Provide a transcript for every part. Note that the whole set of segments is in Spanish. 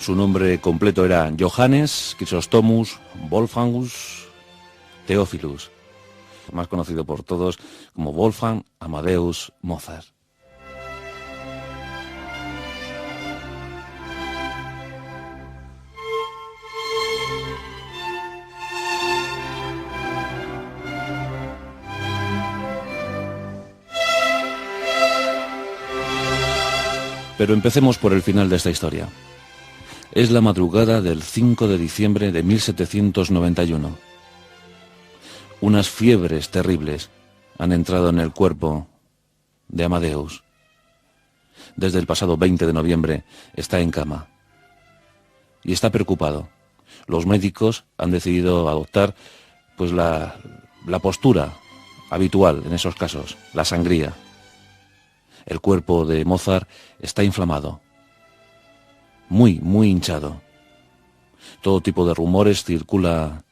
Su nombre completo era Johannes Chrysostomus Wolfgangus Theophilus, más conocido por todos como Wolfgang Amadeus Mozart. Pero empecemos por el final de esta historia. Es la madrugada del 5 de diciembre de 1791. Unas fiebres terribles han entrado en el cuerpo de Amadeus. Desde el pasado 20 de noviembre está en cama y está preocupado. Los médicos han decidido adoptar pues la postura habitual en esos casos, la sangría. El cuerpo de Mozart está inflamado, muy hinchado. Todo tipo de rumores circulan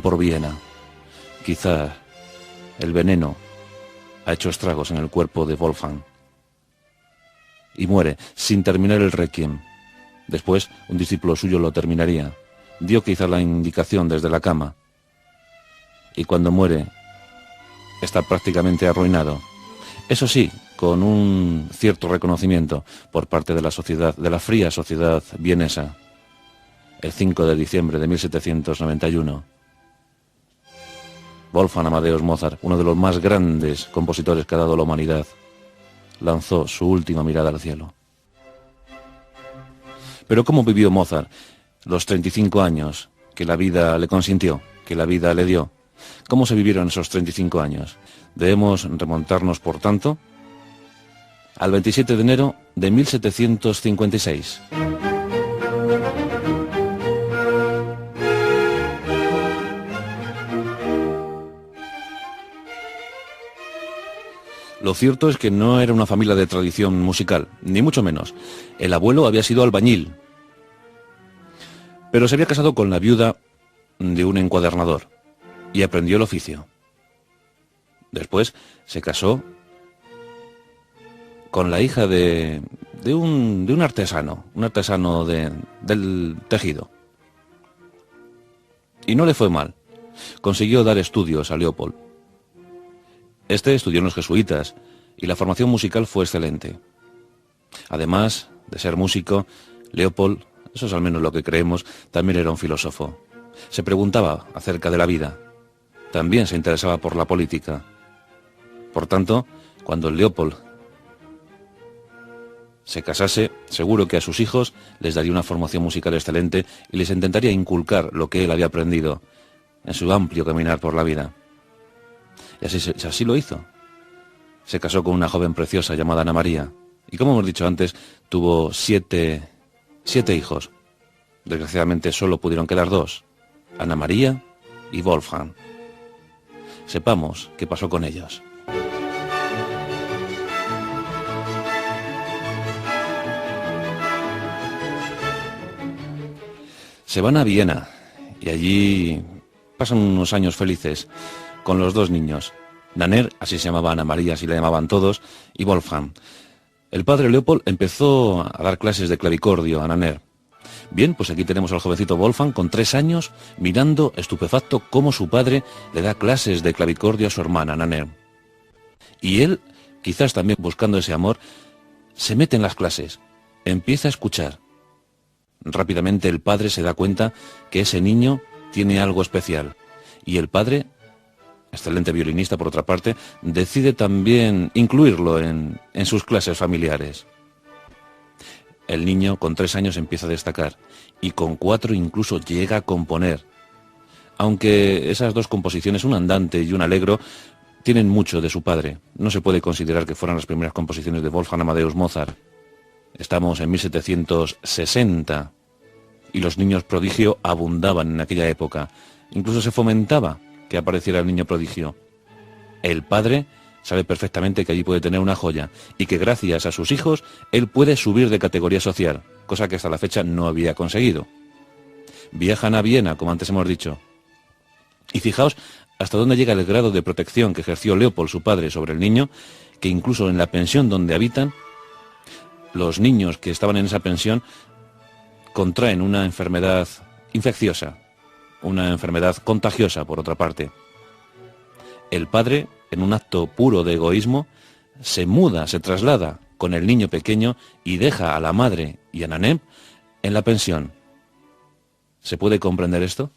por Viena. Quizá el veneno ha hecho estragos en el cuerpo de Wolfgang. Y muere sin terminar el requiem. Después, un discípulo suyo lo terminaría. Dio quizá la indicación desde la cama. Y cuando muere, está prácticamente arruinado. Eso sí, con un cierto reconocimiento por parte de la sociedad, de la fría sociedad vienesa, el 5 de diciembre de 1791. Wolfgang Amadeus Mozart, uno de los más grandes compositores que ha dado la humanidad, lanzó su última mirada al cielo. Pero ¿cómo vivió Mozart los 35 años que la vida le consintió, que la vida le dio? ¿Cómo se vivieron esos 35 años? Debemos remontarnos, por tanto, al 27 de enero de 1756. Lo cierto es que no era una familia de tradición musical, ni mucho menos. El abuelo había sido albañil, pero se había casado con la viuda de un encuadernador y aprendió el oficio. Después se casó con la hija de un artesano, del tejido. Y no le fue mal. Consiguió dar estudios a Leopold. Este estudió en los jesuitas y la formación musical fue excelente. Además de ser músico, Leopold, eso es al menos lo que creemos, también era un filósofo. Se preguntaba acerca de la vida. También se interesaba por la política. Por tanto, cuando Leopold se casase, seguro que a sus hijos les daría una formación musical excelente y les intentaría inculcar lo que él había aprendido en su amplio caminar por la vida. Y así lo hizo. Se casó con una joven preciosa llamada Ana María. Y como hemos dicho antes, tuvo siete hijos. Desgraciadamente solo pudieron quedar dos, Ana María y Wolfgang. Sepamos qué pasó con ellos. Se van a Viena y allí pasan unos años felices con los dos niños, Nannerl, así se llamaba Ana María, así la llamaban todos, y Wolfgang. El padre Leopold empezó a dar clases de clavicordio a Nannerl. Bien, pues aquí tenemos al jovencito Wolfgang con 3 años mirando estupefacto cómo su padre le da clases de clavicordio a su hermana Nannerl. Y él, quizás también buscando ese amor, se mete en las clases, empieza a escuchar. Rápidamente el padre se da cuenta que ese niño tiene algo especial. Y el padre, excelente violinista por otra parte, decide también incluirlo en sus clases familiares. El niño con 3 años empieza a destacar y con 4 incluso llega a componer. Aunque esas dos composiciones, un andante y un allegro, tienen mucho de su padre. No se puede considerar que fueran las primeras composiciones de Wolfgang Amadeus Mozart. Estamos en 1760 y los niños prodigio abundaban en aquella época. Incluso se fomentaba que apareciera el niño prodigio. El padre sabe perfectamente que allí puede tener una joya y que gracias a sus hijos él puede subir de categoría social, cosa que hasta la fecha no había conseguido. Viajan a Viena, como antes hemos dicho. Y fijaos hasta dónde llega el grado de protección que ejerció Leopold, su padre, sobre el niño, que incluso en la pensión donde habitan, los niños que estaban en esa pensión contraen una enfermedad infecciosa, una enfermedad contagiosa, por otra parte. El padre, en un acto puro de egoísmo, se muda, se traslada con el niño pequeño y deja a la madre y a Nanem en la pensión. ¿Se puede comprender esto?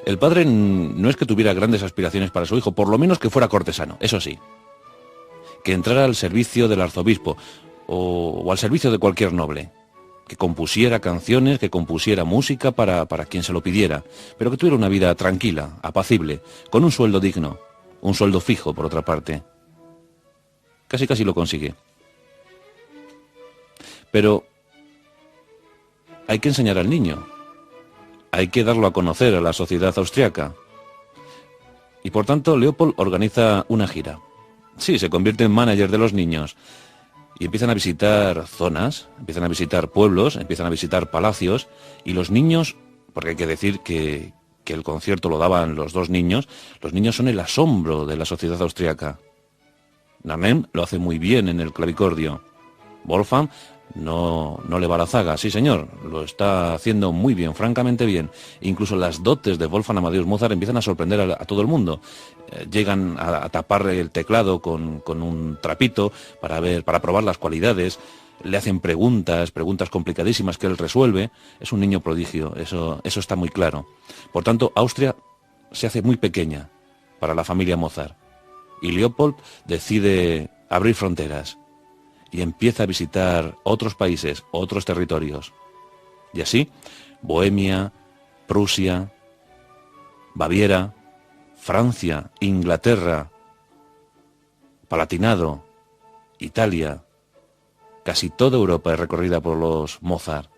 El padre no es que tuviera grandes aspiraciones para su hijo, por lo menos que fuera cortesano, eso sí. Que entrara al servicio del arzobispo o al servicio de cualquier noble. Que compusiera canciones, que compusiera música para quien se lo pidiera, pero que tuviera una vida tranquila, apacible, con un sueldo digno, un sueldo fijo, por otra parte. Casi lo consigue. Pero hay que enseñar al niño. Hay que darlo a conocer a la sociedad austriaca. Y por tanto, Leopold organiza una gira. Sí, se convierte en manager de los niños. Y empiezan a visitar zonas, empiezan a visitar pueblos, empiezan a visitar palacios. Y los niños, porque hay que decir que el concierto lo daban los dos niños, los niños son el asombro de la sociedad austriaca. Nanem lo hace muy bien en el clavicordio. Wolfgang no le va la zaga, sí señor, lo está haciendo muy bien, francamente bien. Incluso las dotes de Wolfgang Amadeus Mozart empiezan a sorprender a todo el mundo. Llegan a tapar el teclado con un trapito para probar las cualidades. Le hacen preguntas complicadísimas que él resuelve. Es un niño prodigio, eso está muy claro. Por tanto, Austria se hace muy pequeña para la familia Mozart. Y Leopold decide abrir fronteras. Y empieza a visitar otros países, otros territorios. Y así, Bohemia, Prusia, Baviera, Francia, Inglaterra, Palatinado, Italia, casi toda Europa es recorrida por los Mozart.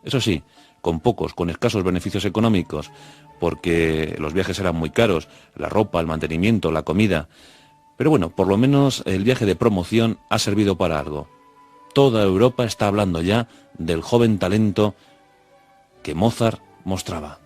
Eso sí, con escasos beneficios económicos, porque los viajes eran muy caros, la ropa, el mantenimiento, la comida. Pero bueno, por lo menos el viaje de promoción ha servido para algo. Toda Europa está hablando ya del joven talento que Mozart mostraba.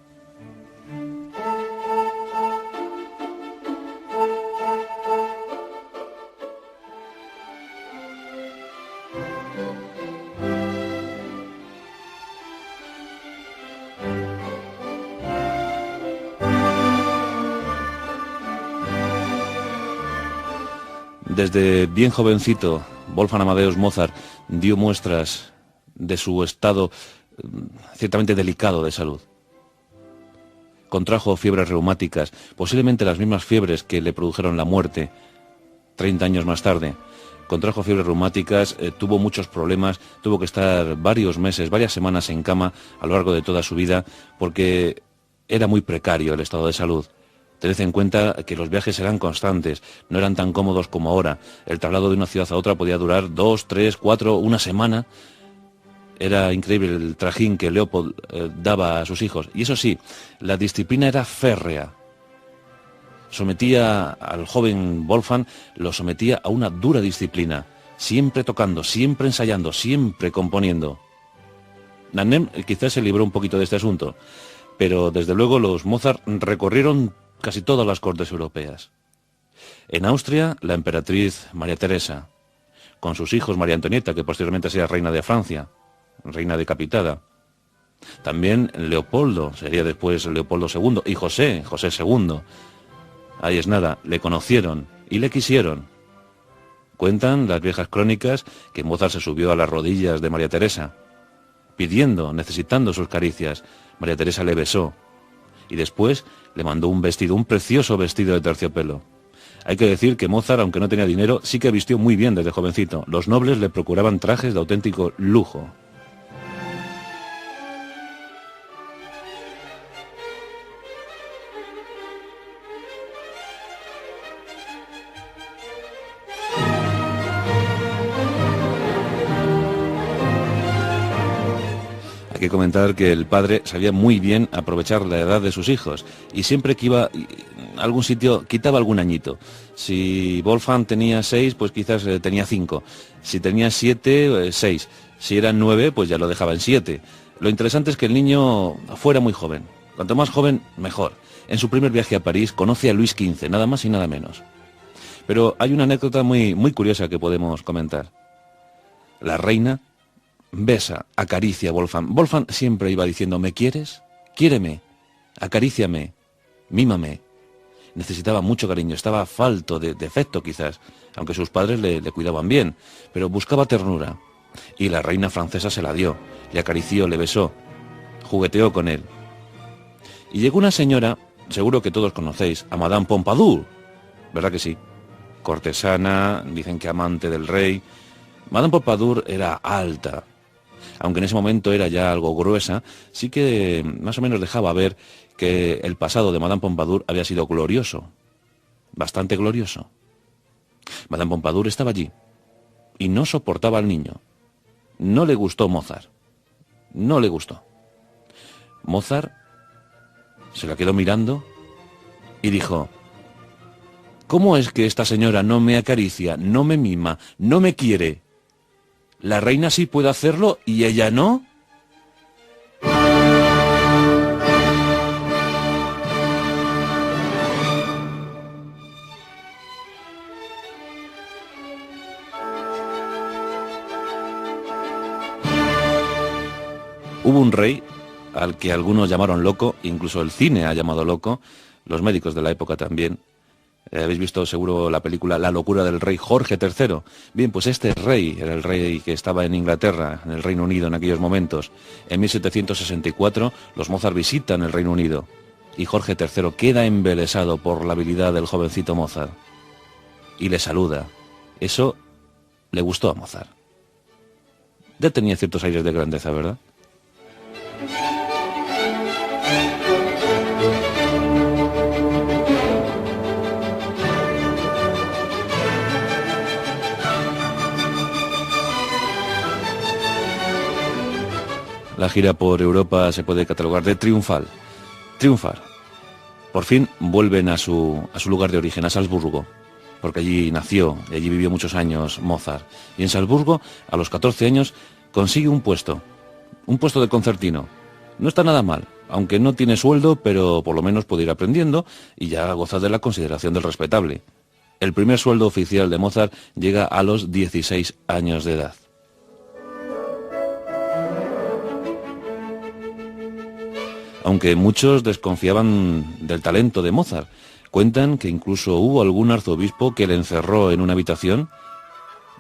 Desde bien jovencito, Wolfgang Amadeus Mozart dio muestras de su estado ciertamente delicado de salud. Contrajo fiebres reumáticas, posiblemente las mismas fiebres que le produjeron la muerte 30 años más tarde. Contrajo fiebres reumáticas, tuvo muchos problemas, tuvo que estar varios meses, varias semanas en cama a lo largo de toda su vida, porque era muy precario el estado de salud. Tened en cuenta que los viajes eran constantes, no eran tan cómodos como ahora. El traslado de una ciudad a otra podía durar 2, 3, 4, una semana. Era increíble el trajín que Leopold daba a sus hijos. Y eso sí, la disciplina era férrea. Sometía al joven Wolfgang, lo sometía a una dura disciplina. Siempre tocando, siempre ensayando, siempre componiendo. Nanem quizás se libró un poquito de este asunto, pero desde luego los Mozart recorrieron casi todas las cortes europeas. En Austria, la emperatriz María Teresa, con sus hijos María Antonieta, que posteriormente sería reina de Francia, reina decapitada. También Leopoldo, sería después Leopoldo II, y José II. Ahí es nada, le conocieron y le quisieron. Cuentan las viejas crónicas que Mozart se subió a las rodillas de María Teresa, pidiendo, necesitando sus caricias. María Teresa le besó y después le mandó un vestido, un precioso vestido de terciopelo. Hay que decir que Mozart, aunque no tenía dinero, sí que vistió muy bien desde jovencito. Los nobles le procuraban trajes de auténtico lujo. Hay que comentar que el padre sabía muy bien aprovechar la edad de sus hijos y siempre que iba a algún sitio quitaba algún añito. Si Wolfgang tenía 6, pues quizás tenía 5. Si tenía 7, 6. Si eran 9, pues ya lo dejaba en 7. Lo interesante es que el niño fuera muy joven, Cuanto más joven, mejor. En su primer viaje a París conoce a Luis XV, nada más y nada menos. Pero hay una anécdota muy, muy curiosa que podemos comentar. La reina besa, acaricia a Wolfgang. Wolfgang siempre iba diciendo, ¿me quieres? Quiéreme, acaríciame, mímame. Necesitaba mucho cariño, estaba falto de afecto quizás, aunque sus padres le cuidaban bien, pero buscaba ternura. Y la reina francesa se la dio, le acarició, le besó, jugueteó con él. Y llegó una señora, seguro que todos conocéis, a Madame Pompadour, ¿verdad que sí? Cortesana, dicen que amante del rey. Madame Pompadour era alta, aunque en ese momento era ya algo gruesa, sí que más o menos dejaba ver que el pasado de Madame Pompadour había sido glorioso, bastante glorioso. Madame Pompadour estaba allí y no soportaba al niño. No le gustó Mozart, no le gustó. Mozart se la quedó mirando y dijo, ¿cómo es que esta señora no me acaricia, no me mima, no me quiere? La reina sí puede hacerlo y ella no. Hubo un rey al que algunos llamaron loco, incluso el cine ha llamado loco, los médicos de la época también. Habéis visto seguro la película La locura del rey Jorge III. Bien, pues este rey era el rey que estaba en Inglaterra, en el Reino Unido en aquellos momentos. En 1764 los Mozart visitan el Reino Unido y Jorge III queda embelesado por la habilidad del jovencito Mozart y le saluda. Eso le gustó a Mozart. Ya tenía ciertos aires de grandeza, ¿verdad? La gira por Europa se puede catalogar de triunfal. Triunfar. Por fin vuelven a su lugar de origen, a Salzburgo, porque allí nació y allí vivió muchos años Mozart. Y en Salzburgo, a los 14 años, consigue un puesto de concertino. No está nada mal, aunque no tiene sueldo, pero por lo menos puede ir aprendiendo y ya goza de la consideración del respetable. El primer sueldo oficial de Mozart llega a los 16 años de edad. Aunque muchos desconfiaban del talento de Mozart, cuentan que incluso hubo algún arzobispo que le encerró en una habitación,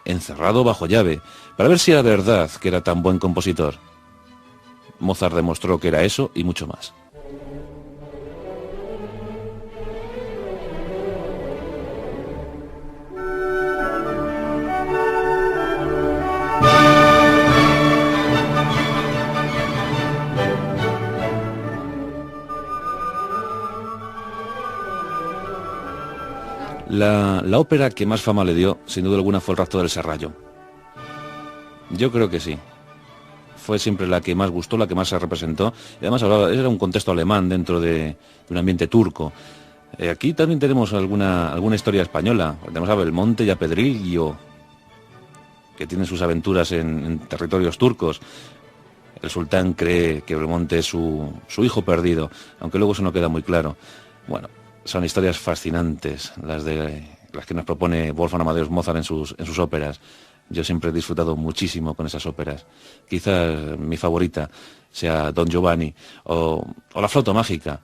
encerrado bajo llave, para ver si era verdad que era tan buen compositor. Mozart demostró que era eso y mucho más. La ópera que más fama le dio, sin duda alguna, fue El rapto del Serrallo. Yo creo que sí. Fue siempre la que más gustó, la que más se representó. Y además era un contexto alemán dentro de un ambiente turco. Aquí también tenemos alguna historia española. Tenemos a Belmonte y a Pedrillo, que tienen sus aventuras en territorios turcos. El sultán cree que Belmonte es su hijo perdido, aunque luego eso no queda muy claro. Bueno, son historias fascinantes las que nos propone Wolfgang Amadeus Mozart en sus óperas. Yo siempre he disfrutado muchísimo con esas óperas. Quizás mi favorita sea Don Giovanni, o La flauta mágica,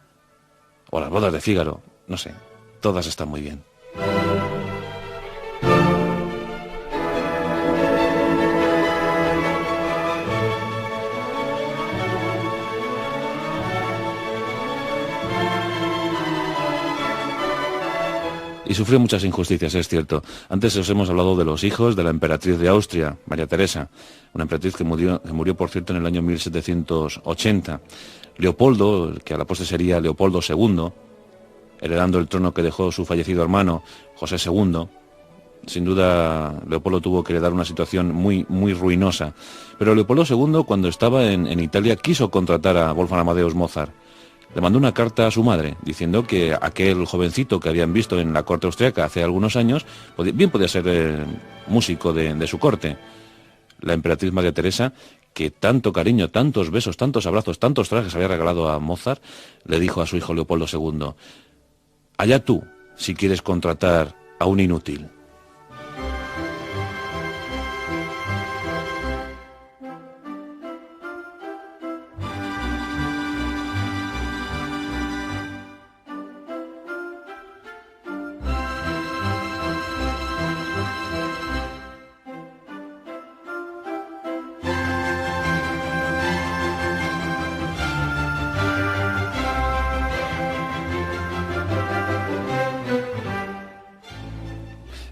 o Las bodas de Fígaro. No sé, todas están muy bien. Y sufrió muchas injusticias, es cierto. Antes os hemos hablado de los hijos de la emperatriz de Austria, María Teresa, una emperatriz que murió, por cierto, en el año 1780. Leopoldo, que a la postre sería Leopoldo II, heredando el trono que dejó su fallecido hermano, José II. Sin duda, Leopoldo tuvo que heredar una situación muy, muy ruinosa. Pero Leopoldo II, cuando estaba en Italia, quiso contratar a Wolfgang Amadeus Mozart. Le mandó una carta a su madre diciendo que aquel jovencito que habían visto en la corte austriaca hace algunos años bien podía ser músico de su corte. la emperatriz María Teresa, que tanto cariño, tantos besos, tantos abrazos, tantos trajes había regalado a Mozart, le dijo a su hijo Leopoldo II: allá tú, si quieres contratar a un inútil.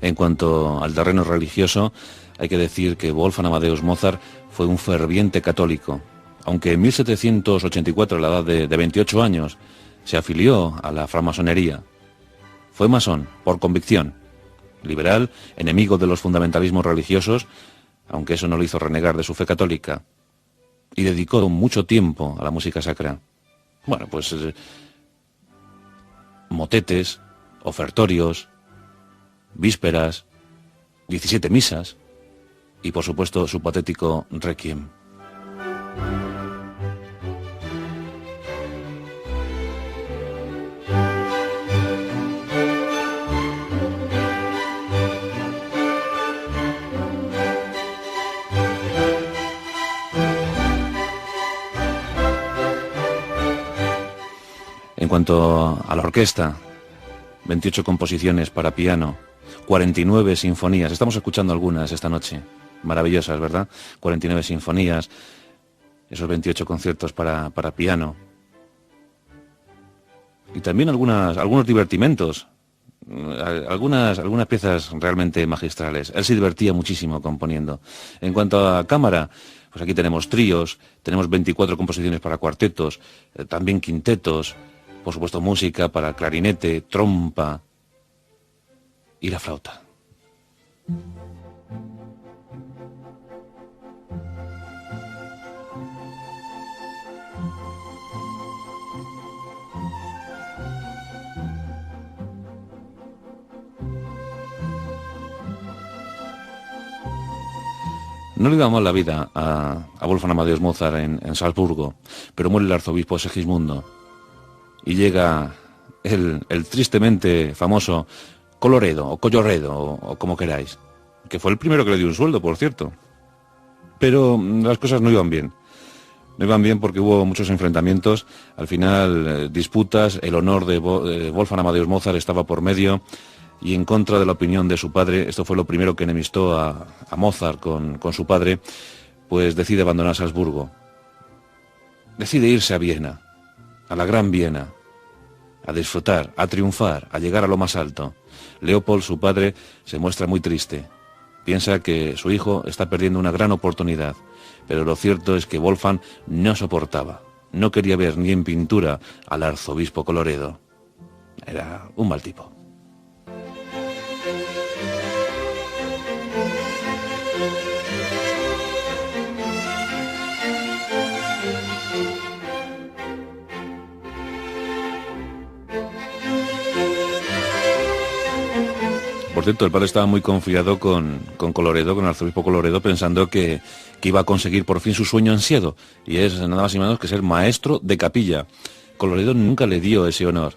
En cuanto al terreno religioso, hay que decir que Wolfgang Amadeus Mozart fue un ferviente católico, aunque en 1784, a la edad de 28 años, se afilió a la francmasonería. Fue masón por convicción, liberal, enemigo de los fundamentalismos religiosos, aunque eso no lo hizo renegar de su fe católica, y dedicó mucho tiempo a la música sacra. Bueno, pues motetes, ofertorios, vísperas, 17 misas y por supuesto su patético Requiem. En cuanto a la orquesta, 28 composiciones para piano, 49 sinfonías, estamos escuchando algunas esta noche, maravillosas, ¿verdad? 49 sinfonías, esos 28 conciertos para piano. Y también algunos divertimentos, algunas piezas realmente magistrales. Él se divertía muchísimo componiendo. En cuanto a cámara, pues aquí tenemos tríos, tenemos 24 composiciones para cuartetos, también quintetos, por supuesto música para clarinete, trompa y la flauta. No le iba mal la vida a Wolfgang Amadeus Mozart en Salzburgo, pero muere el arzobispo Segismundo y llega el tristemente famoso Colloredo o Collorredo o como queráis, que fue el primero que le dio un sueldo, por cierto. Pero las cosas no iban bien. No iban bien porque hubo muchos enfrentamientos, al final disputas, el honor de Wolfgang Amadeus Mozart estaba por medio y en contra de la opinión de su padre. Esto fue lo primero que enemistó a Mozart con su padre, pues decide abandonar Salzburgo. Decide irse a Viena, a la Gran Viena, a disfrutar, a triunfar, a llegar a lo más alto. Leopold, su padre, se muestra muy triste. Piensa que su hijo está perdiendo una gran oportunidad, pero lo cierto es que Wolfgang no soportaba, no quería ver ni en pintura al arzobispo Colloredo. Era un mal tipo. Por cierto, el padre estaba muy confiado con Colloredo, con el arzobispo Colloredo, pensando que iba a conseguir por fin su sueño ansiado, y es nada más y menos que ser maestro de capilla. Colloredo nunca le dio ese honor,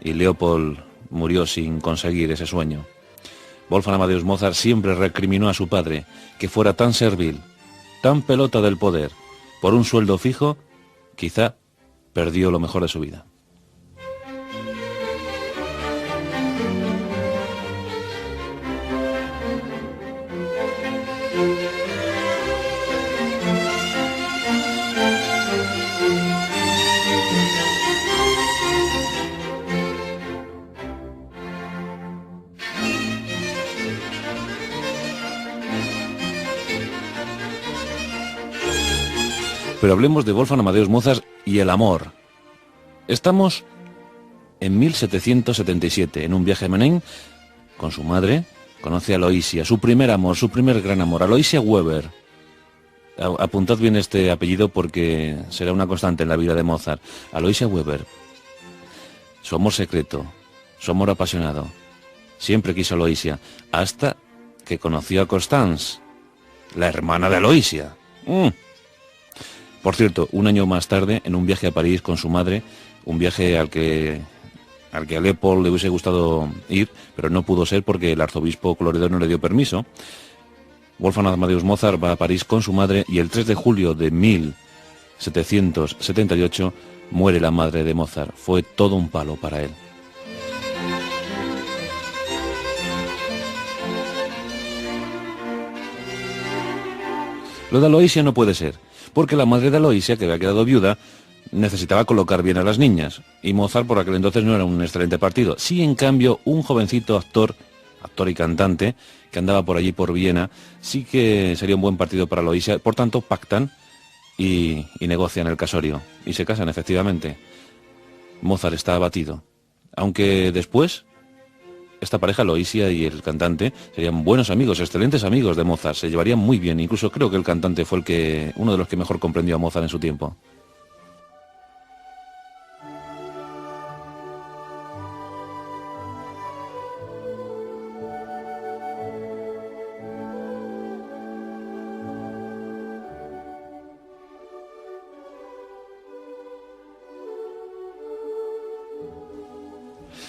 y Leopold murió sin conseguir ese sueño. Wolfgang Amadeus Mozart siempre recriminó a su padre que fuera tan servil, tan pelota del poder. Por un sueldo fijo, quizá perdió lo mejor de su vida. Pero hablemos de Wolfgang Amadeus Mozart y el amor. Estamos en 1777, en un viaje a Menin, con su madre, conoce a Aloysia, su primer amor, su primer gran amor, Aloysia Weber. Apuntad bien este apellido porque será una constante en la vida de Mozart. Aloysia Weber. Su amor secreto, su amor apasionado. Siempre quiso Aloysia, hasta que conoció a Constance, la hermana de Aloysia. Por cierto, un año más tarde, en un viaje a París con su madre, un viaje al que a Leopold le hubiese gustado ir, pero no pudo ser porque el arzobispo Cloredo no le dio permiso, Wolfgang Amadeus Mozart va a París con su madre y el 3 de julio de 1778 muere la madre de Mozart. Fue todo un palo para él. Lo de Aloysia no puede ser, porque la madre de Aloysia, que había quedado viuda, necesitaba colocar bien a las niñas, y Mozart por aquel entonces no era un excelente partido. Sí, en cambio, un jovencito actor y cantante, que andaba por allí por Viena, sí que sería un buen partido para Aloysia. Por tanto, pactan y negocian el casorio, y se casan efectivamente. Mozart está abatido, aunque después esta pareja, Aloysia y el cantante, serían buenos amigos, excelentes amigos de Mozart, se llevarían muy bien. Incluso creo que el cantante fue uno de los que mejor comprendió a Mozart en su tiempo.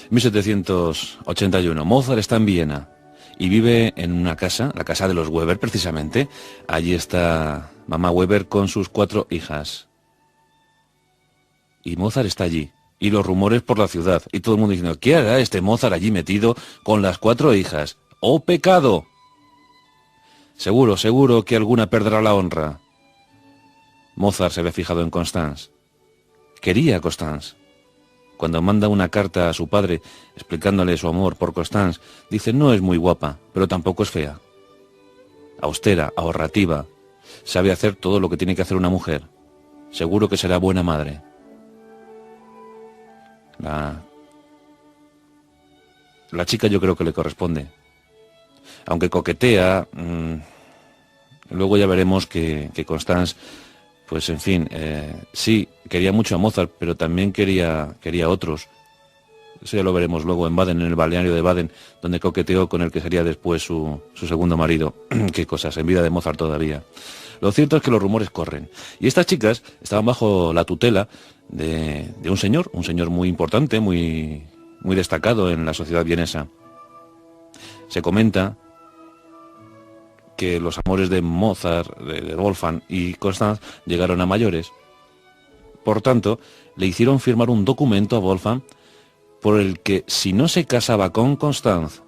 En 1781, Mozart está en Viena y vive en una casa, la casa de los Weber precisamente. Allí está mamá Weber con sus 4 hijas. Y Mozart está allí. Y los rumores por la ciudad. Y todo el mundo diciendo, ¿qué hará este Mozart allí metido con las 4 hijas? ¡Oh, pecado! Seguro que alguna perderá la honra. Mozart se había fijado en Constance. Quería a Constance. Cuando manda una carta a su padre explicándole su amor por Constance, dice, no es muy guapa, pero tampoco es fea. Austera, ahorrativa, sabe hacer todo lo que tiene que hacer una mujer. Seguro que será buena madre. La chica yo creo que le corresponde. Aunque coquetea, luego ya veremos que Constance, pues en fin, sí, quería mucho a Mozart, pero también quería a otros. Eso ya lo veremos luego en Baden, en el balneario de Baden, donde coqueteó con el que sería después su segundo marido. Qué cosas, en vida de Mozart todavía. Lo cierto es que los rumores corren. Y estas chicas estaban bajo la tutela de un señor muy importante, muy destacado en la sociedad vienesa. Se comenta que los amores de Mozart, de Wolfgang y Constance llegaron a mayores. Por tanto, le hicieron firmar un documento a Wolfgang por el que, si no se casaba con Constance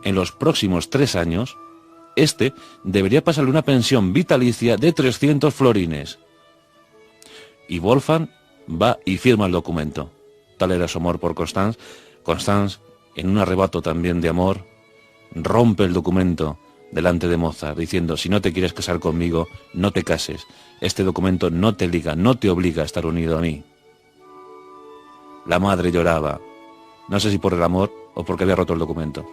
en los próximos 3 años, este debería pasarle una pensión vitalicia de 300 florines. Y Wolfgang va y firma el documento. Tal era su amor por Constance. Constance, en un arrebato también de amor, rompe el documento delante de Mozart, diciendo, si no te quieres casar conmigo, no te cases. Este documento no te liga, no te obliga a estar unido a mí. La madre lloraba, no sé si por el amor o porque había roto el documento.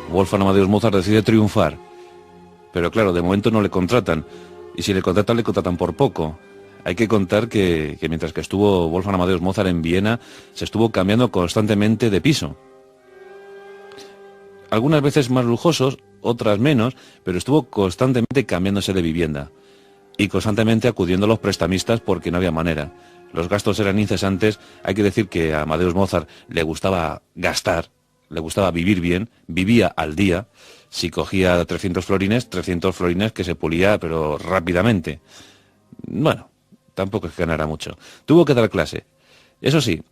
Wolfgang Amadeus Mozart decide triunfar, pero claro, de momento no le contratan, y si le contratan por poco. Hay que contar que mientras que estuvo Wolfgang Amadeus Mozart en Viena, se estuvo cambiando constantemente de piso. Algunas veces más lujosos, otras menos, pero estuvo constantemente cambiándose de vivienda, y constantemente acudiendo a los prestamistas porque no había manera. Los gastos eran incesantes. Hay que decir que a Amadeus Mozart le gustaba gastar, le gustaba vivir bien, vivía al día. Si cogía 300 florines que se pulía, pero rápidamente. Bueno, tampoco es que ganara mucho. Tuvo que dar clase. Eso sí,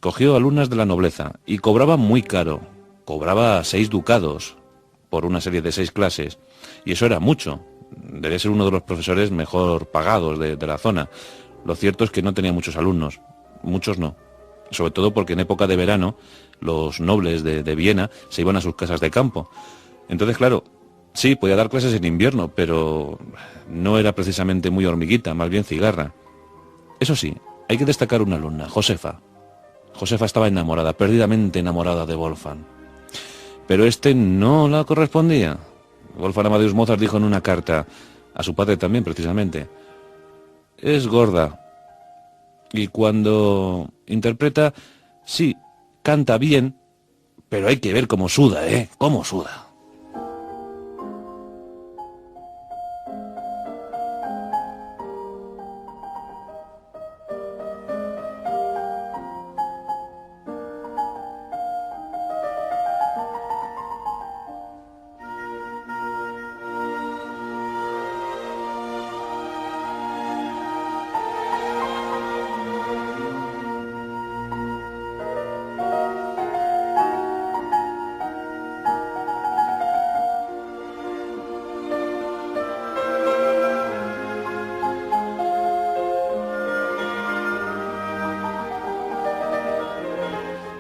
cogió alumnas de la nobleza y cobraba muy caro. Cobraba 6 ducados por una serie de 6 clases. Y eso era mucho. Debía ser uno de los profesores mejor pagados de la zona. Lo cierto es que no tenía muchos alumnos. Muchos no. Sobre todo porque en época de verano los nobles de Viena se iban a sus casas de campo. Entonces, claro, sí, podía dar clases en invierno, pero no era precisamente muy hormiguita, más bien cigarra. Eso sí, hay que destacar una alumna, Josefa. Josefa estaba enamorada, perdidamente enamorada de Wolfgang. pero este no la correspondía. Wolfgang Amadeus Mozart dijo en una carta, a su padre también precisamente, es gorda. Y cuando interpreta, sí, canta bien, pero hay que ver cómo suda, ¿eh? Cómo suda.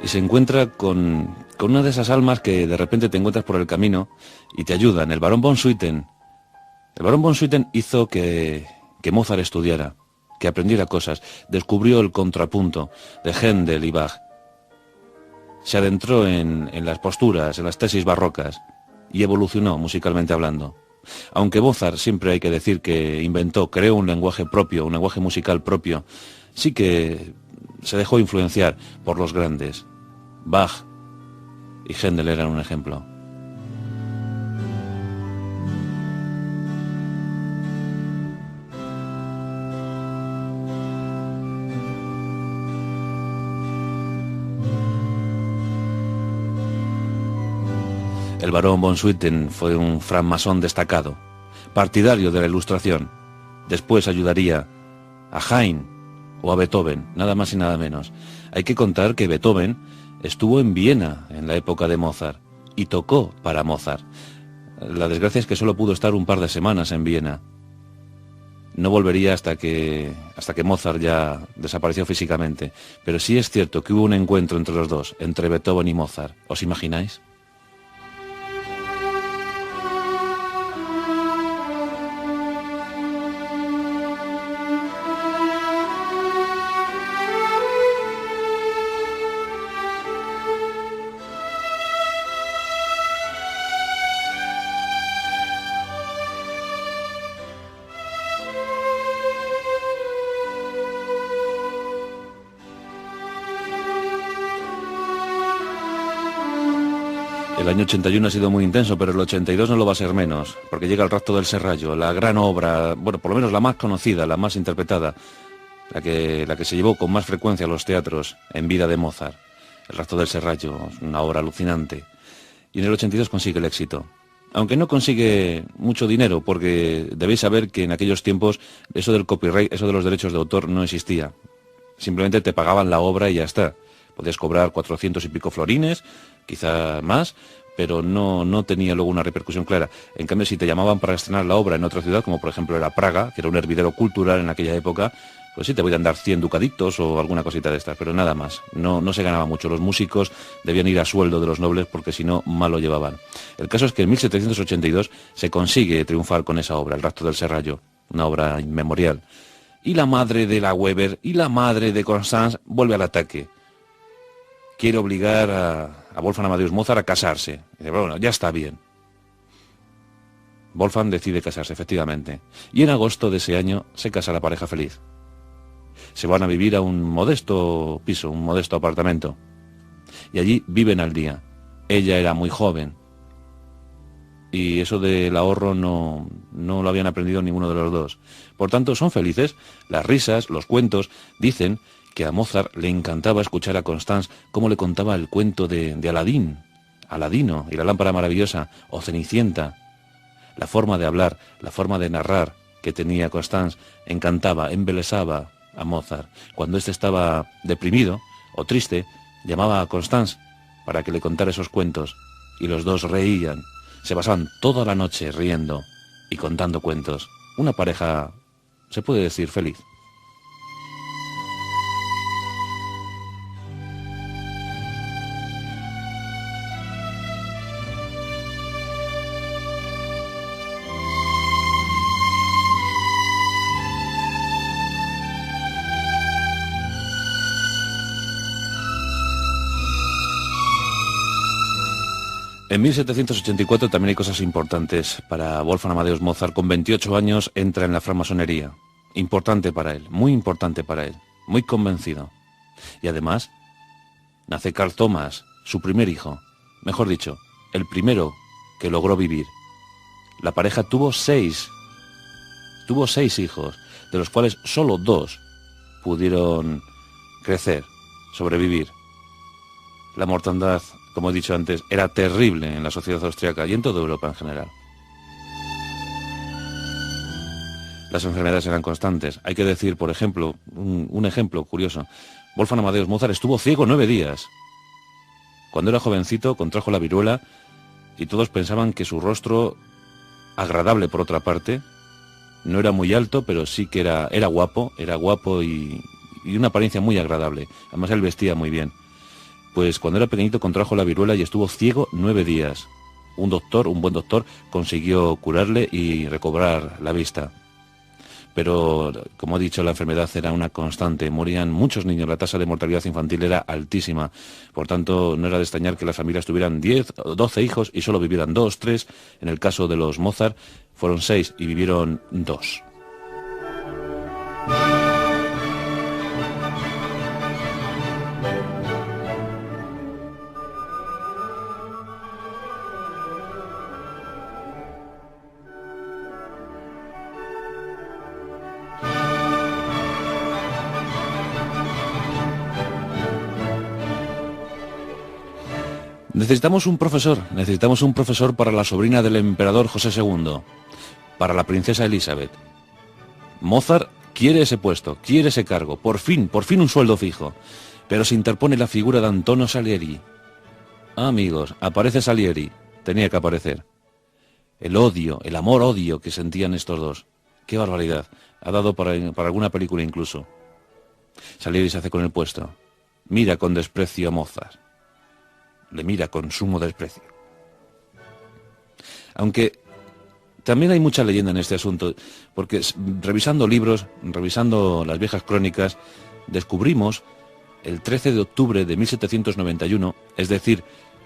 Y se encuentra con una de esas almas que de repente te encuentras por el camino y te ayudan, el barón von Swieten. El barón von Swieten hizo que Mozart estudiara, que aprendiera cosas, descubrió el contrapunto de Händel y Bach. Se adentró en las posturas, en las tesis barrocas y evolucionó musicalmente hablando. Aunque Mozart, siempre hay que decir que creó un lenguaje propio, un lenguaje musical propio, sí que se dejó influenciar por los grandes. Bach y Händel eran un ejemplo. El barón von Swieten fue un francmasón destacado, partidario de la Ilustración. Después ayudaría a Haydn o a Beethoven, nada más y nada menos. Hay que contar que Beethoven estuvo en Viena en la época de Mozart y tocó para Mozart. La desgracia es que solo pudo estar un par de semanas en Viena. No volvería hasta que Mozart ya desapareció físicamente. Pero sí es cierto que hubo un encuentro entre los dos, entre Beethoven y Mozart. ¿Os imagináis? El año 81 ha sido muy intenso, pero el 82 no lo va a ser menos, porque llega el Rapto del Serrallo, la gran obra, bueno, por lo menos la más conocida, la más interpretada, la que se llevó con más frecuencia a los teatros en vida de Mozart. El Rapto del Serrallo, una obra alucinante. Y en el 82 consigue el éxito. Aunque no consigue mucho dinero, porque debéis saber que en aquellos tiempos eso del copyright, eso de los derechos de autor no existía. Simplemente te pagaban la obra y ya está. Podías cobrar 400 y pico florines, quizá más, pero no tenía luego una repercusión clara. En cambio, si te llamaban para estrenar la obra en otra ciudad, como por ejemplo era Praga, que era un hervidero cultural en aquella época, pues sí, te voy a dar 100 ducaditos o alguna cosita de estas, pero nada más. No se ganaba mucho. Los músicos debían ir a sueldo de los nobles porque si no, mal lo llevaban. El caso es que en 1782 se consigue triunfar con esa obra, El Rapto del Serrallo, una obra inmemorial. Y la madre de la Weber y la madre de Constance vuelve al ataque. Quiere obligar a Wolfgang Amadeus Mozart a casarse. Y dice, bueno, ya está bien. Wolfgang decide casarse, efectivamente. Y en agosto de ese año se casa la pareja feliz. Se van a vivir a un modesto piso, un modesto apartamento. Y allí viven al día. Ella era muy joven. Y eso del ahorro no lo habían aprendido ninguno de los dos. Por tanto, son felices. Las risas, los cuentos, dicen que a Mozart le encantaba escuchar a Constance cómo le contaba el cuento de Aladín, Aladino y la lámpara maravillosa, o Cenicienta. La forma de hablar, la forma de narrar que tenía Constance encantaba, embelesaba a Mozart. Cuando éste estaba deprimido o triste, llamaba a Constance para que le contara esos cuentos, y los dos reían, se pasaban toda la noche riendo y contando cuentos. Una pareja, se puede decir, feliz. En 1784 también hay cosas importantes para Wolfgang Amadeus Mozart. Con 28 años entra en la francmasonería. Importante para él, muy importante para él, muy convencido. Y además, nace Carl Thomas, su primer hijo. Mejor dicho, el primero que logró vivir. La pareja tuvo seis hijos, de los cuales solo 2 pudieron crecer, sobrevivir. La mortandad, como he dicho antes, era terrible en la sociedad austriaca y en toda Europa en general. Las enfermedades eran constantes. Hay que decir, por ejemplo, un ejemplo curioso. Wolfgang Amadeus Mozart estuvo ciego 9 días. Cuando era jovencito contrajo la viruela y todos pensaban que su rostro, agradable por otra parte, no era muy alto, pero sí que era guapo y una apariencia muy agradable. Además él vestía muy bien. Pues cuando era pequeñito contrajo la viruela y estuvo ciego 9 días. Un buen doctor, consiguió curarle y recobrar la vista. Pero, como he dicho, la enfermedad era una constante. Morían muchos niños, la tasa de mortalidad infantil era altísima. Por tanto, no era de extrañar que las familias tuvieran 10 o 12 hijos y solo vivieran 2, 3. En el caso de los Mozart, fueron 6 y vivieron 2. Necesitamos un profesor para la sobrina del emperador José II, para la princesa Elizabeth. Mozart quiere ese puesto, quiere ese cargo, por fin un sueldo fijo, pero se interpone la figura de Antonio Salieri. Amigos, aparece Salieri, tenía que aparecer. El amor-odio que sentían estos dos. ¡Qué barbaridad! Ha dado para alguna película incluso. Salieri se hace con el puesto. Mira con desprecio a Mozart. Le mira con sumo desprecio. Aunque también hay mucha leyenda en este asunto, porque revisando libros, revisando las viejas crónicas, descubrimos el 13 de octubre de 1791, es decir,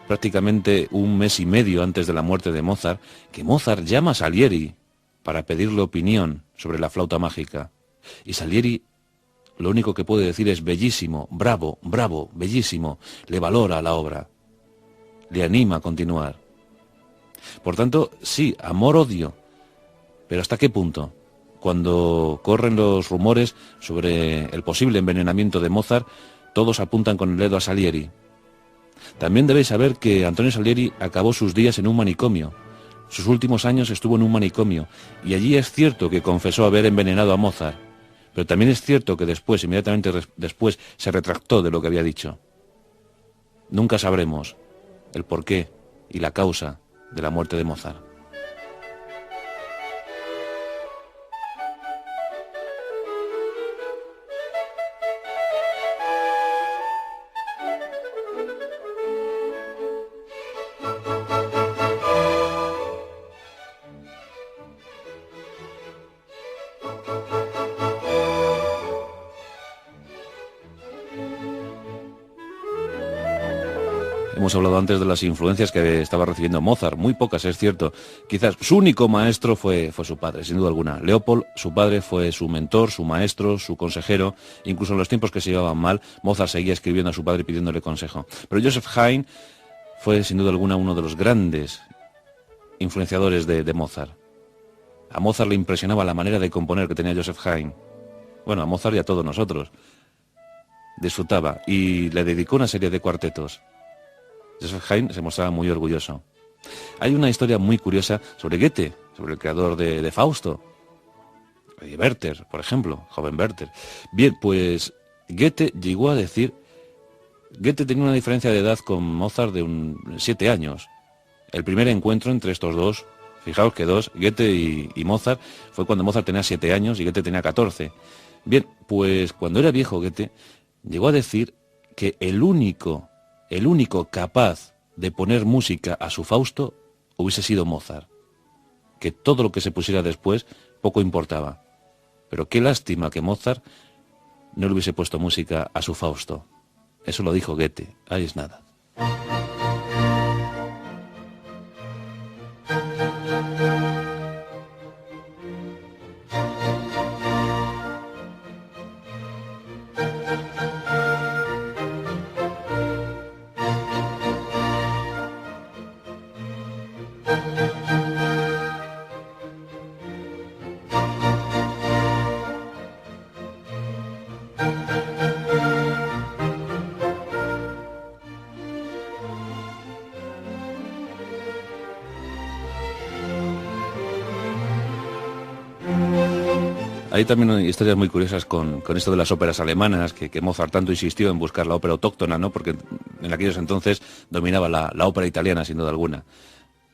prácticamente un mes y medio antes de la muerte de Mozart, que Mozart llama a Salieri para pedirle opinión sobre la flauta mágica. Y Salieri lo único que puede decir es bellísimo, bravo, bellísimo, le valora la obra. Le anima a continuar. Por tanto, sí, amor-odio. Pero ¿hasta qué punto? Cuando corren los rumores sobre el posible envenenamiento de Mozart, todos apuntan con el dedo a Salieri. También debéis saber que Antonio Salieri acabó sus días en un manicomio. Sus últimos años estuvo en un manicomio, y allí es cierto que confesó haber envenenado a Mozart. Pero también es cierto que inmediatamente después, se retractó de lo que había dicho. Nunca sabremos el porqué y la causa de la muerte de Mozart. Hemos hablado antes de las influencias que estaba recibiendo Mozart, muy pocas, es cierto. Quizás su único maestro fue su padre, sin duda alguna. Leopold, su padre, fue su mentor, su maestro, su consejero. Incluso en los tiempos que se llevaban mal, Mozart seguía escribiendo a su padre pidiéndole consejo. Pero Joseph Haydn fue, sin duda alguna, uno de los grandes influenciadores de Mozart. A Mozart le impresionaba la manera de componer que tenía Joseph Haydn. Bueno, a Mozart y a todos nosotros. Disfrutaba y le dedicó una serie de cuartetos. Joseph Haydn se mostraba muy orgulloso. Hay una historia muy curiosa sobre Goethe, sobre el creador de Fausto. Y Werther, por ejemplo, joven Werther. Bien, pues Goethe llegó a decir... Goethe tenía una diferencia de edad con Mozart de 7 años. El primer encuentro entre estos dos, fijaos que Goethe y Mozart, fue cuando Mozart tenía 7 años y Goethe tenía 14. Bien, pues cuando era viejo Goethe, llegó a decir que el único capaz de poner música a su Fausto hubiese sido Mozart. Que todo lo que se pusiera después poco importaba. Pero qué lástima que Mozart no le hubiese puesto música a su Fausto. Eso lo dijo Goethe. Ahí es nada. Hay también historias muy curiosas con esto de las óperas alemanas, que Mozart tanto insistió en buscar la ópera autóctona, ¿no? Porque en aquellos entonces dominaba la ópera italiana, sin duda alguna.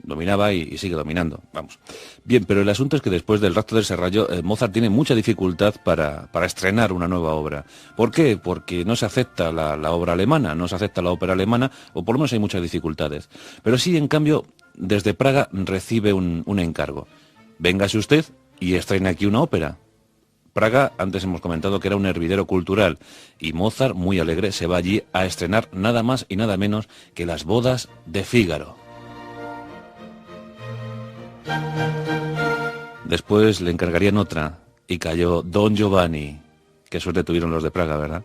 Dominaba y sigue dominando, vamos. Bien, pero el asunto es que después del Rapto del Serrallo, Mozart tiene mucha dificultad para estrenar una nueva obra. ¿Por qué? Porque no se acepta la obra alemana, no se acepta la ópera alemana, o por lo menos hay muchas dificultades. Pero sí, en cambio, desde Praga recibe un encargo. Véngase usted y estrene aquí una ópera. Praga, antes hemos comentado que era un hervidero cultural, y Mozart, muy alegre, se va allí a estrenar nada más y nada menos que Las bodas de Fígaro. Después le encargarían otra, y cayó Don Giovanni. Qué suerte tuvieron los de Praga, ¿verdad?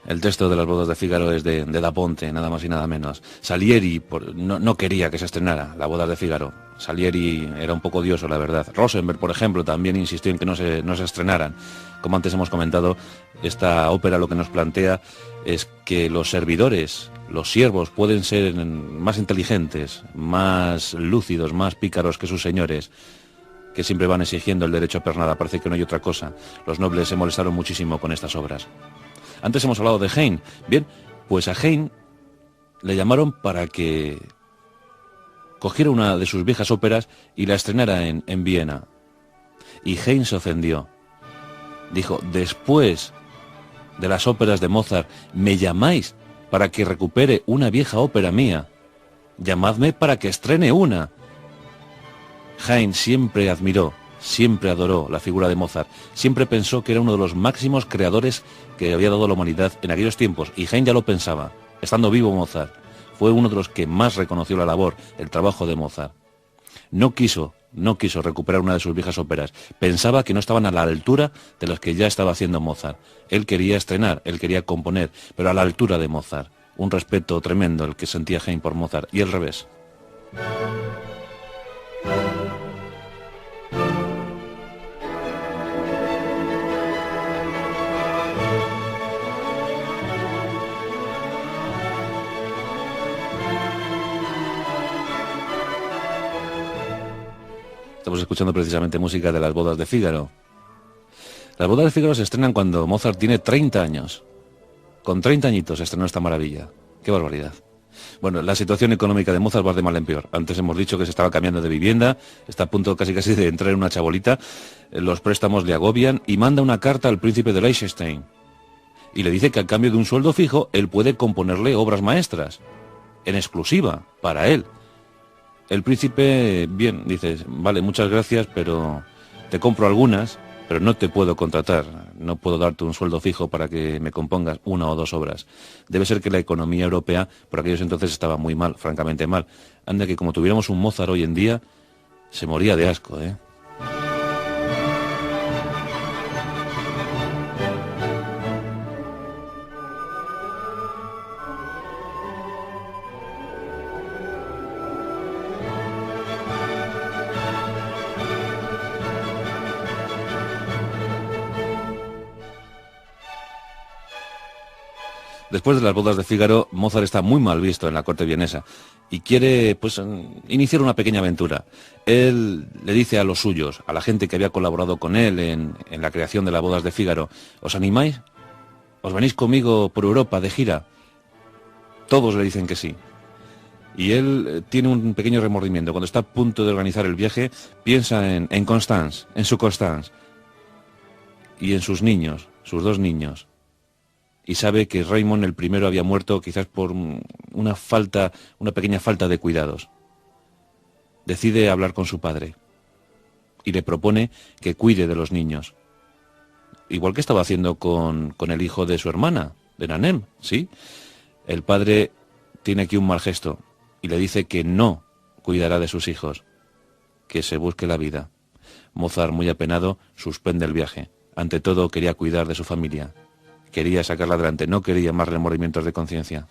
El texto de Las bodas de Fígaro es de Da Ponte, nada más y nada menos. Salieri no quería que se estrenara Las bodas de Fígaro. Salieri era un poco odioso, la verdad. Rosenberg, por ejemplo, también insistió en que no se estrenaran. Como antes hemos comentado, esta ópera lo que nos plantea es que los servidores, los siervos, pueden ser más inteligentes, más lúcidos, más pícaros que sus señores, que siempre van exigiendo el derecho a pernada. Parece que no hay otra cosa. Los nobles se molestaron muchísimo con estas obras. Antes hemos hablado de Haydn. Bien, pues a Haydn le llamaron para que cogiera una de sus viejas óperas y la estrenara en Viena. Y Haydn se ofendió. Dijo, después de las óperas de Mozart, ¿me llamáis para que recupere una vieja ópera mía? Llamadme para que estrene una. Haydn siempre admiró, siempre adoró la figura de Mozart, siempre pensó que era uno de los máximos creadores que había dado la humanidad en aquellos tiempos, y Haydn ya lo pensaba, estando vivo Mozart. Fue uno de los que más reconoció la labor, el trabajo de Mozart. No quiso recuperar una de sus viejas óperas, pensaba que no estaban a la altura de las que ya estaba haciendo Mozart. Él quería estrenar, él quería componer, pero a la altura de Mozart. Un respeto tremendo el que sentía Haydn por Mozart, y al revés. Estamos escuchando precisamente música de Las bodas de Fígaro. Las bodas de Fígaro se estrenan cuando Mozart tiene 30 años. Con 30 añitos se estrenó esta maravilla. ¡Qué barbaridad! Bueno, la situación económica de Mozart va de mal en peor. Antes hemos dicho que se estaba cambiando de vivienda, está a punto casi de entrar en una chabolita, los préstamos le agobian y manda una carta al príncipe de Liechtenstein. Y le dice que a cambio de un sueldo fijo, él puede componerle obras maestras, en exclusiva, para él. El príncipe, bien, dice, vale, muchas gracias, pero te compro algunas, pero no te puedo contratar, no puedo darte un sueldo fijo para que me compongas una o dos obras. Debe ser que la economía europea por aquellos entonces estaba muy mal, francamente mal. Anda que como tuviéramos un Mozart hoy en día, se moría de asco, ¿eh? Después de Las bodas de Fígaro, Mozart está muy mal visto en la corte vienesa y quiere, pues, iniciar una pequeña aventura. Él le dice a los suyos, a la gente que había colaborado con él en la creación de Las bodas de Fígaro, ¿os animáis? ¿Os venís conmigo por Europa de gira? Todos le dicen que sí. Y él tiene un pequeño remordimiento. Cuando está a punto de organizar el viaje, piensa en Constance, en su Constance, y en sus niños, sus dos niños. Y sabe que Raymond el primero había muerto quizás por una pequeña falta de cuidados. Decide hablar con su padre. y le propone que cuide de los niños. Igual que estaba haciendo con el hijo de su hermana, de Nanem, ¿sí? El padre tiene aquí un mal gesto y le dice que no cuidará de sus hijos, que se busque la vida. Mozart, muy apenado, suspende el viaje. Ante todo, quería cuidar de su familia. Quería sacarla adelante, no quería más remordimientos de conciencia.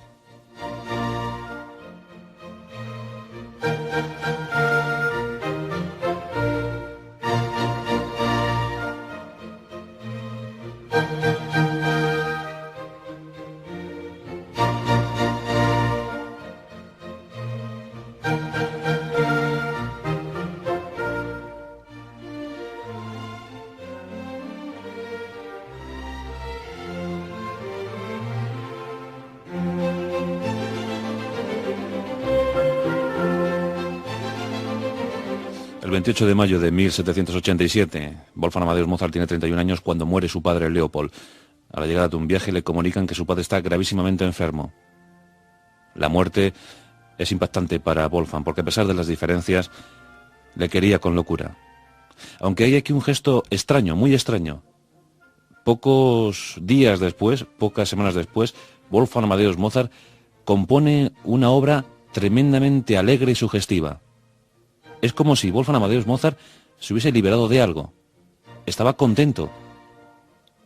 El 28 de mayo de 1787, Wolfgang Amadeus Mozart tiene 31 años cuando muere su padre Leopold. A la llegada de un viaje le comunican que su padre está gravísimamente enfermo. La muerte es impactante para Wolfgang porque a pesar de las diferencias, le quería con locura. Aunque hay aquí un gesto extraño, muy extraño. Pocos días después, pocas semanas después, Wolfgang Amadeus Mozart compone una obra tremendamente alegre y sugestiva. Es como si Wolfgang Amadeus Mozart se hubiese liberado de algo. Estaba contento.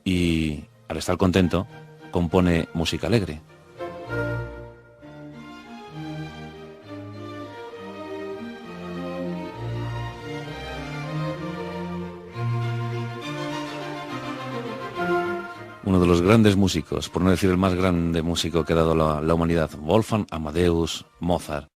Y al estar contento, compone música alegre. Uno de los grandes músicos, por no decir el más grande músico que ha dado la humanidad, Wolfgang Amadeus Mozart.